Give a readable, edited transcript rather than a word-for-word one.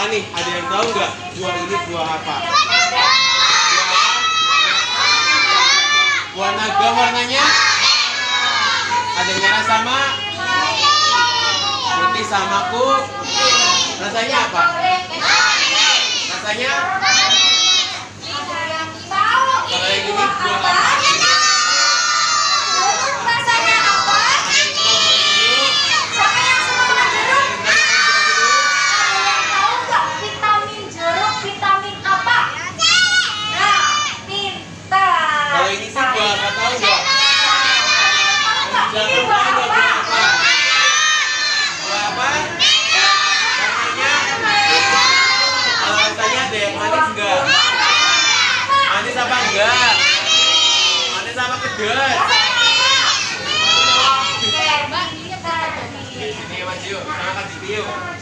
Silakan nih, ada yang tahu nggak buah ini buah apa? Buah naga warnanya? Ada merah sama? Putih sama rasanya apa? Rasanya? Kalau yang ini buah apa? Manis apa enggak? Manis apa pedas? Sini Mas yuk, sama Kak Siti yuk.